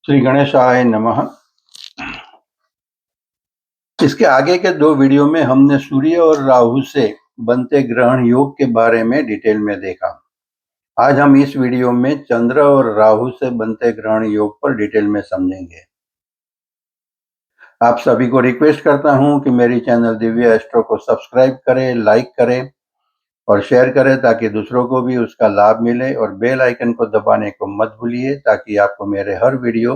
श्री गणेशाय नमः। इसके आगे के 2 वीडियो में हमने सूर्य और राहु से बनते ग्रहण योग के बारे में डिटेल में देखा। आज हम इस वीडियो में चंद्र और राहु से बनते ग्रहण योग पर डिटेल में समझेंगे। आप सभी को रिक्वेस्ट करता हूं कि मेरी चैनल दिव्य एस्ट्रो को सब्सक्राइब करें, लाइक करें और शेयर करें ताकि दूसरों को भी उसका लाभ मिले, और बेल आइकन को दबाने को मत भूलिए ताकि आपको मेरे हर वीडियो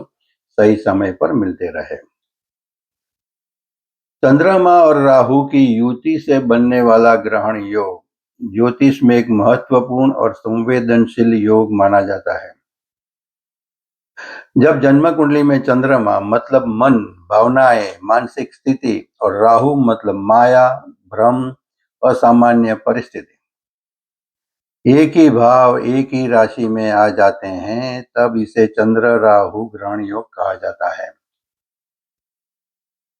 सही समय पर मिलते रहे। चंद्रमा और राहु की युति से बनने वाला ग्रहण योग ज्योतिष में एक महत्वपूर्ण और संवेदनशील योग माना जाता है। जब जन्म कुंडली में चंद्रमा मतलब मन, भावनाएं, मानसिक स्थिति और राहु मतलब माया, भ्रम, असामान्य परिस्थिति एक ही भाव, एक ही राशि में आ जाते हैं, तब इसे चंद्र राहु ग्रहण योग कहा जाता है।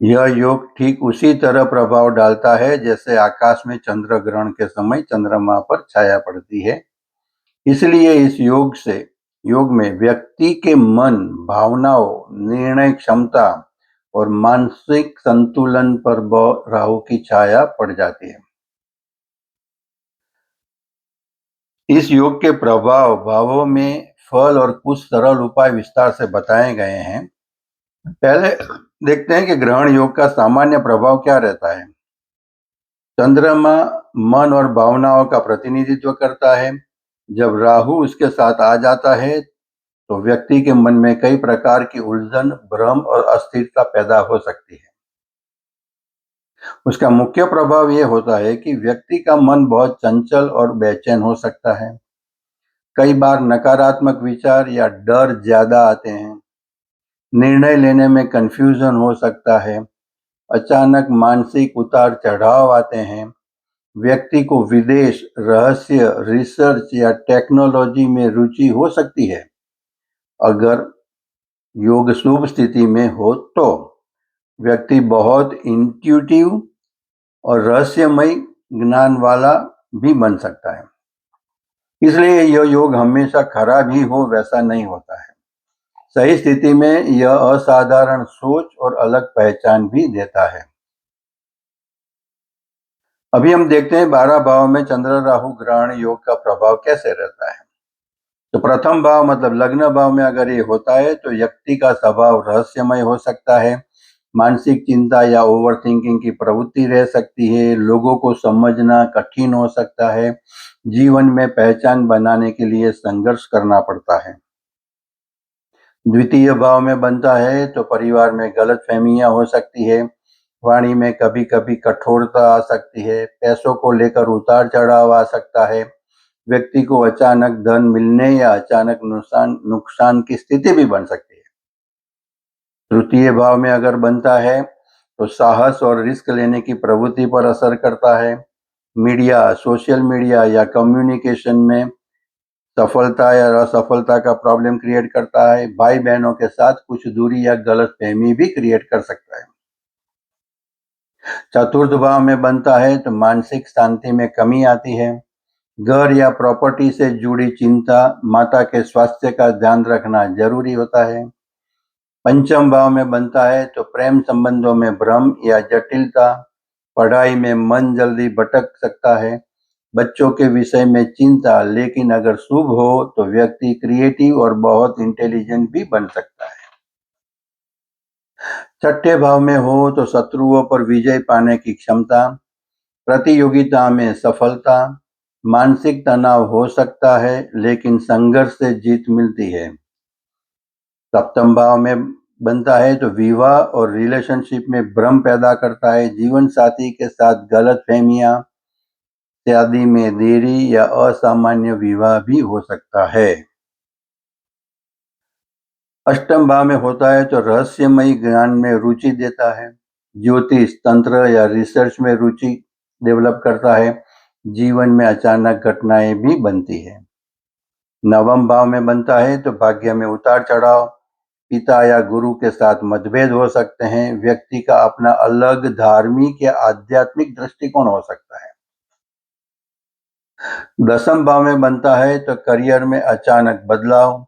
यह योग ठीक उसी तरह प्रभाव डालता है जैसे आकाश में चंद्र ग्रहण के समय चंद्रमा पर छाया पड़ती है। इसलिए इस योग में व्यक्ति के मन, भावनाओं, निर्णय क्षमता और मानसिक संतुलन पर राहु की छाया पड़ जाती है। इस योग के प्रभाव भावों में फल और कुछ सरल उपाय विस्तार से बताए गए हैं। पहले देखते हैं कि ग्रहण योग का सामान्य प्रभाव क्या रहता है। चंद्रमा मन और भावनाओं का प्रतिनिधित्व करता है। जब राहु उसके साथ आ जाता है तो व्यक्ति के मन में कई प्रकार की उलझन, भ्रम और अस्थिरता पैदा हो सकती है। उसका मुख्य प्रभाव यह होता है कि व्यक्ति का मन बहुत चंचल और बेचैन हो सकता है। कई बार नकारात्मक विचार या डर ज्यादा आते हैं। निर्णय लेने में कंफ्यूजन हो सकता है। अचानक मानसिक उतार चढ़ाव आते हैं। व्यक्ति को विदेश, रहस्य, रिसर्च या टेक्नोलॉजी में रुचि हो सकती है। अगर योग शुभ स्थिति में हो तो व्यक्ति बहुत इंट्यूटिव और रहस्यमय ज्ञान वाला भी बन सकता है। इसलिए यह योग हमेशा खराब ही हो वैसा नहीं होता है। सही स्थिति में यह असाधारण सोच और अलग पहचान भी देता है। अभी हम देखते हैं 12 भाव में चंद्र राहु ग्रहण योग का प्रभाव कैसे रहता है। तो प्रथम भाव मतलब लग्न भाव में अगर ये होता है तो व्यक्ति का स्वभाव रहस्यमय हो सकता है। मानसिक चिंता या ओवर थिंकिंग की प्रवृत्ति रह सकती है। लोगों को समझना कठिन हो सकता है। जीवन में पहचान बनाने के लिए संघर्ष करना पड़ता है। द्वितीय भाव में बनता है तो परिवार में गलतफहमियां हो सकती है। वाणी में कभी कभी कठोरता आ सकती है। पैसों को लेकर उतार चढ़ाव आ सकता है। व्यक्ति को अचानक धन मिलने या अचानक नुकसान की स्थिति भी बन सकती है। तृतीय भाव में अगर बनता है तो साहस और रिस्क लेने की प्रवृत्ति पर असर करता है। मीडिया, सोशल मीडिया या कम्युनिकेशन में सफलता या असफलता का प्रॉब्लम क्रिएट करता है। भाई बहनों के साथ कुछ दूरी या गलतफहमी भी क्रिएट कर सकता है। चतुर्थ भाव में बनता है तो मानसिक शांति में कमी आती है। घर या प्रॉपर्टी से जुड़ी चिंता, माता के स्वास्थ्य का ध्यान रखना जरूरी होता है। पंचम भाव में बनता है तो प्रेम संबंधों में भ्रम या जटिलता, पढ़ाई में मन जल्दी भटक सकता है। बच्चों के विषय में चिंता, लेकिन अगर शुभ हो तो व्यक्ति क्रिएटिव और बहुत इंटेलिजेंट भी बन सकता है। छठे भाव में हो तो शत्रुओं पर विजय पाने की क्षमता, प्रतियोगिता में सफलता, मानसिक तनाव हो सकता है लेकिन संघर्ष से जीत मिलती है। सप्तम भाव में बनता है तो विवाह और रिलेशनशिप में भ्रम पैदा करता है। जीवन साथी के साथ गलतफहमियां, शादी में देरी या असामान्य विवाह भी हो सकता है। अष्टम भाव में होता है तो रहस्यमयी ज्ञान में रुचि देता है। ज्योतिष, तंत्र या रिसर्च में रुचि डेवलप करता है। जीवन में अचानक घटनाएं भी बनती है। नवम भाव में बनता है तो भाग्य में उतार चढ़ाव, पिता या गुरु के साथ मतभेद हो सकते हैं। व्यक्ति का अपना अलग धार्मिक या आध्यात्मिक दृष्टिकोण हो सकता है। दसम भाव में बनता है तो करियर में अचानक बदलाव,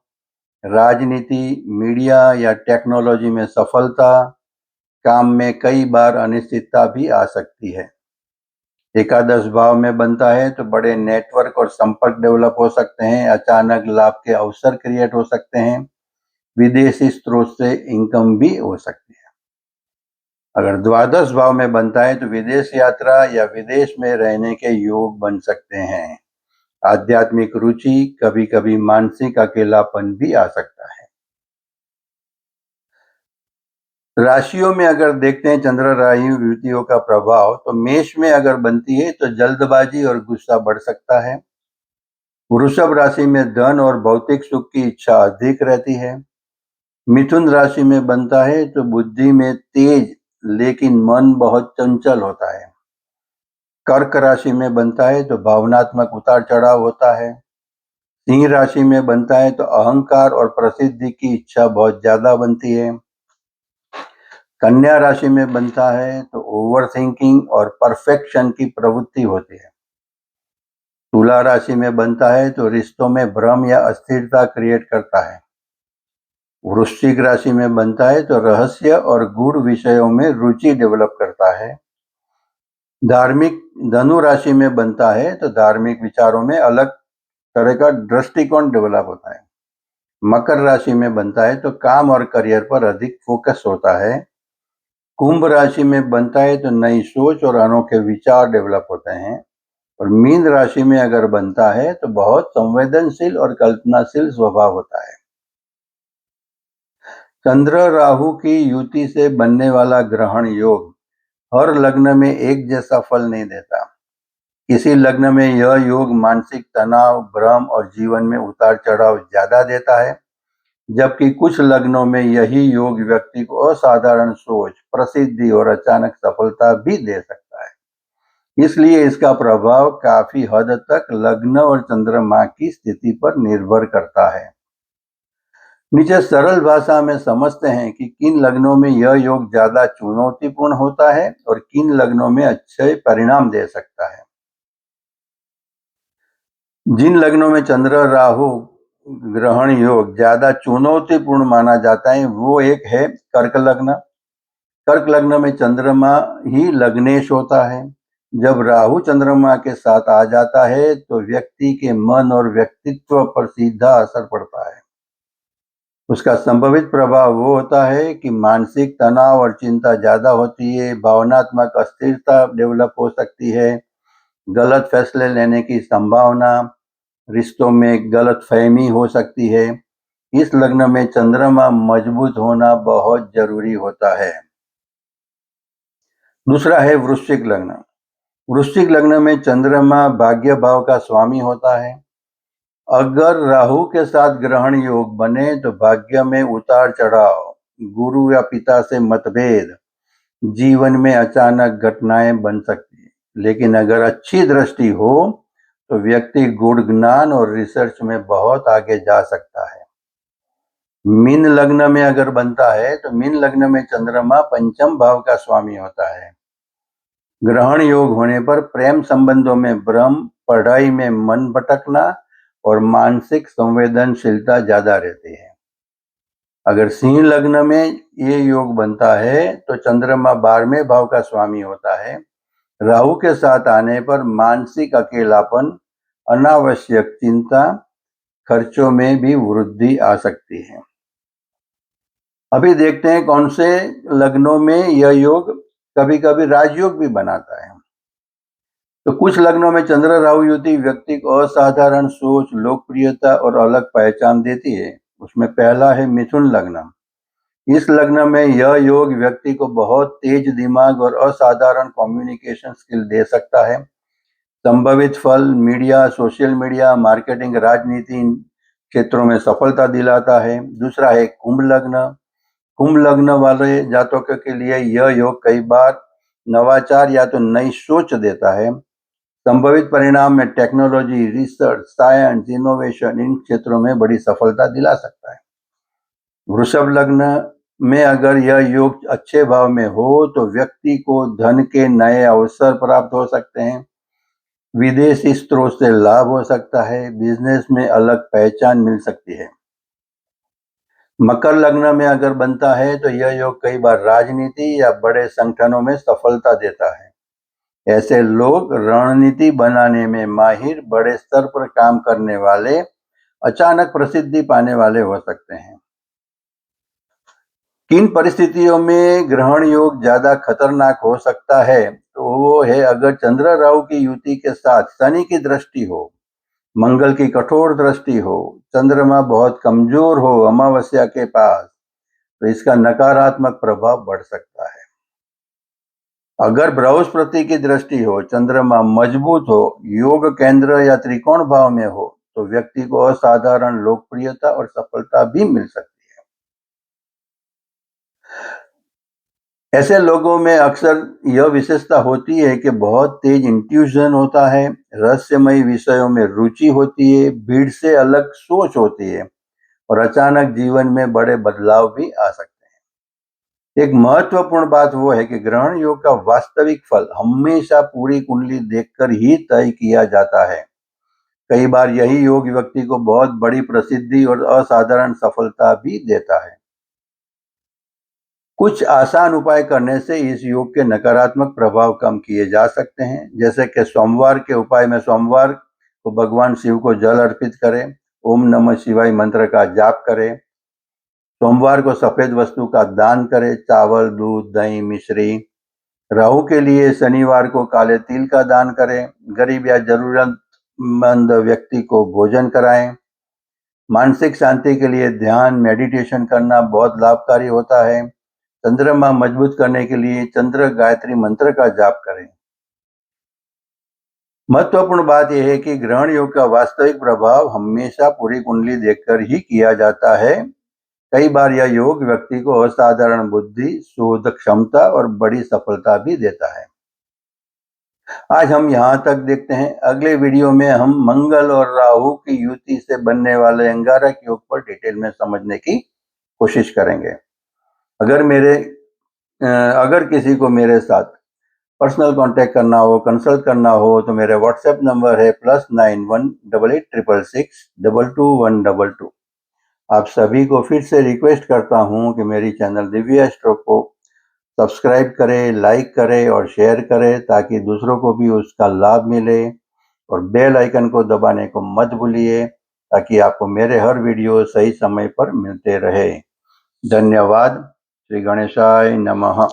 राजनीति, मीडिया या टेक्नोलॉजी में सफलता, काम में कई बार अनिश्चितता भी आ सकती है। एकादश भाव में बनता है तो बड़े नेटवर्क और संपर्क डेवलप हो सकते हैं, अचानक लाभ के अवसर क्रिएट हो सकते हैं, विदेशी स्रोत से इनकम भी हो सकती है। अगर द्वादश भाव में बनता है तो विदेश यात्रा या विदेश में रहने के योग बन सकते हैं। आध्यात्मिक रुचि, कभी-कभी मानसिक अकेलापन भी आ सकता है। राशियों में अगर देखते हैं चंद्र राहु युतियों का प्रभाव, तो मेष में अगर बनती है तो जल्दबाजी और गुस्सा बढ़ सकता है। वृषभ राशि में धन और भौतिक सुख की इच्छा अधिक रहती है। मिथुन राशि में बनता है तो बुद्धि में तेज लेकिन मन बहुत चंचल होता है। कर्क राशि में बनता है तो भावनात्मक उतार चढ़ाव होता है। सिंह राशि में बनता है तो अहंकार और प्रसिद्धि की इच्छा बहुत ज्यादा बनती है। कन्या राशि में बनता है तो ओवर थिंकिंग और परफेक्शन की प्रवृत्ति होती है। तुला राशि में बनता है तो रिश्तों में भ्रम या अस्थिरता क्रिएट करता है। वृश्चिक राशि में बनता है तो रहस्य और गूढ़ विषयों में रुचि डेवलप करता है। धार्मिक धनु राशि में बनता है तो धार्मिक विचारों में अलग तरह का दृष्टिकोण डेवलप होता है। मकर राशि में बनता है तो काम और करियर पर अधिक फोकस होता है। कुंभ राशि में बनता है तो नई सोच और अनोखे विचार डेवलप होते हैं। और मीन राशि में अगर बनता है तो बहुत संवेदनशील और कल्पनाशील स्वभाव होता है। चंद्र राहु की युति से बनने वाला ग्रहण योग हर लग्न में एक जैसा फल नहीं देता। किसी लग्न में यह योग मानसिक तनाव, भ्रम और जीवन में उतार चढ़ाव ज्यादा देता है, जबकि कुछ लग्नों में यही योग व्यक्ति को असाधारण सोच, प्रसिद्धि और अचानक सफलता भी दे सकता है। इसलिए इसका प्रभाव काफी हद तक लग्न और चंद्रमा की स्थिति पर निर्भर करता है। नीचे सरल भाषा में समझते हैं कि किन लग्नों में यह योग ज्यादा चुनौतीपूर्ण होता है और किन लग्नों में अच्छे परिणाम दे सकता है। जिन लग्नों में चंद्र राहु ग्रहण योग ज्यादा चुनौतीपूर्ण माना जाता है वो एक है कर्क लग्न। कर्क लग्न में चंद्रमा ही लग्नेश होता है। जब राहु चंद्रमा के साथ आ जाता है तो व्यक्ति के मन और व्यक्तित्व पर सीधा असर पड़ता है। उसका संभावित प्रभाव वो होता है कि मानसिक तनाव और चिंता ज्यादा होती है, भावनात्मक अस्थिरता डेवलप हो सकती है, गलत फैसले लेने की संभावना, रिश्तों में गलतफहमी हो सकती है। इस लग्न में चंद्रमा मजबूत होना बहुत जरूरी होता है। दूसरा है वृश्चिक लग्न। वृश्चिक लग्न में चंद्रमा भाग्य भाव का स्वामी होता है। अगर राहु के साथ ग्रहण योग बने तो भाग्य में उतार चढ़ाव, गुरु या पिता से मतभेद, जीवन में अचानक घटनाएं बन सकती है। लेकिन अगर अच्छी दृष्टि हो तो व्यक्ति गुण ज्ञान और रिसर्च में बहुत आगे जा सकता है। मीन लग्न में अगर बनता है तो मीन लग्न में चंद्रमा पंचम भाव का स्वामी होता है। ग्रहण योग होने पर प्रेम संबंधों में भ्रम, पढ़ाई में मन भटकना और मानसिक संवेदनशीलता ज्यादा रहती है। अगर सिंह लग्न में ये योग बनता है तो चंद्रमा 12वें भाव का स्वामी होता है। राहु के साथ आने पर मानसिक अकेलापन, अनावश्यक चिंता, खर्चों में भी वृद्धि आ सकती है। अभी देखते हैं कौन से लग्नों में यह योग कभी कभी राजयोग भी बनाता है। तो कुछ लग्नों में चंद्र राहु युति व्यक्ति को असाधारण सोच, लोकप्रियता और अलग पहचान देती है। उसमें पहला है मिथुन लग्न। इस लग्न में यह योग व्यक्ति को बहुत तेज दिमाग और असाधारण कम्युनिकेशन स्किल दे सकता है। संभावित फल मीडिया, सोशल मीडिया, मार्केटिंग, राजनीति इन क्षेत्रों में सफलता दिलाता है। दूसरा है कुंभ लग्न। कुंभ लग्न वाले जातकों के लिए यह योग कई बार नवाचार या तो नई सोच देता है। संभावित परिणाम में technology, research, science, innovation in क्षेत्रों में बड़ी सफलता दिला सकता है। वृषभ लग्न में अगर यह योग अच्छे भाव में हो तो व्यक्ति को धन के नए अवसर प्राप्त हो सकते हैं, विदेशी स्रोत से लाभ हो सकता है, बिजनेस में अलग पहचान मिल सकती है। मकर लग्न में अगर बनता है तो यह योग कई बार राजनीति या बड़े संगठनों में सफलता देता है। ऐसे लोग रणनीति बनाने में माहिर, बड़े स्तर पर काम करने वाले, अचानक प्रसिद्धि पाने वाले हो सकते हैं। किन परिस्थितियों में ग्रहण योग ज्यादा खतरनाक हो सकता है, तो वो है अगर चंद्र राहु की युति के साथ शनि की दृष्टि हो, मंगल की कठोर दृष्टि हो, चंद्रमा बहुत कमजोर हो अमावस्या के पास, तो इसका नकारात्मक प्रभाव बढ़ सकता है। अगर बृहस्पति की दृष्टि हो, चंद्रमा मजबूत हो, योग केंद्र या त्रिकोण भाव में हो, तो व्यक्ति को असाधारण लोकप्रियता और सफलता भी मिल सकती है। ऐसे लोगों में अक्सर यह विशेषता होती है कि बहुत तेज इंट्यूशन होता है, रहस्यमयी विषयों में रुचि होती है, भीड़ से अलग सोच होती है और अचानक जीवन में बड़े बदलाव भी आ सकते हैं। एक महत्वपूर्ण बात वो है कि ग्रहण योग का वास्तविक फल हमेशा पूरी कुंडली देखकर ही तय किया जाता है। कई बार यही योग व्यक्ति को बहुत बड़ी प्रसिद्धि और असाधारण सफलता भी देता है। कुछ आसान उपाय करने से इस योग के नकारात्मक प्रभाव कम किए जा सकते हैं, जैसे कि सोमवार के उपाय में सोमवार को भगवान शिव को जल अर्पित करें, ओम नमः शिवाय मंत्र का जाप करें, सोमवार को सफेद वस्तु का दान करें, चावल, दूध, दही, मिश्री। राहु के लिए शनिवार को काले तिल का दान करें, गरीब या जरूरतमंद व्यक्ति को भोजन कराएं। मानसिक शांति के लिए ध्यान, मेडिटेशन करना बहुत लाभकारी होता है। चंद्रमा मजबूत करने के लिए चंद्र गायत्री मंत्र का जाप करें। महत्वपूर्ण बात यह है कि ग्रहण योग का वास्तविक प्रभाव हमेशा पूरी कुंडली देखकर ही किया जाता है। कई बार यह योग व्यक्ति को असाधारण बुद्धि, शोध क्षमता और बड़ी सफलता भी देता है। आज हम यहाँ तक देखते हैं। अगले वीडियो में हम मंगल और राहु की युति से बनने वाले अंगारक योग पर डिटेल में समझने की कोशिश करेंगे। अगर किसी को मेरे साथ पर्सनल कांटेक्ट करना हो, कंसल्ट करना हो, तो मेरे व्हाट्सएप नंबर है +918866222122। आप सभी को फिर से रिक्वेस्ट करता हूँ कि मेरी चैनल दिव्य एस्ट्रो को सब्सक्राइब करें, लाइक करें और शेयर करें, ताकि दूसरों को भी उसका लाभ मिले। और बेल आइकन को दबाने को मत भूलिए, ताकि आपको मेरे हर वीडियो सही समय पर मिलते रहे। धन्यवाद। श्री गणेशाय नमः।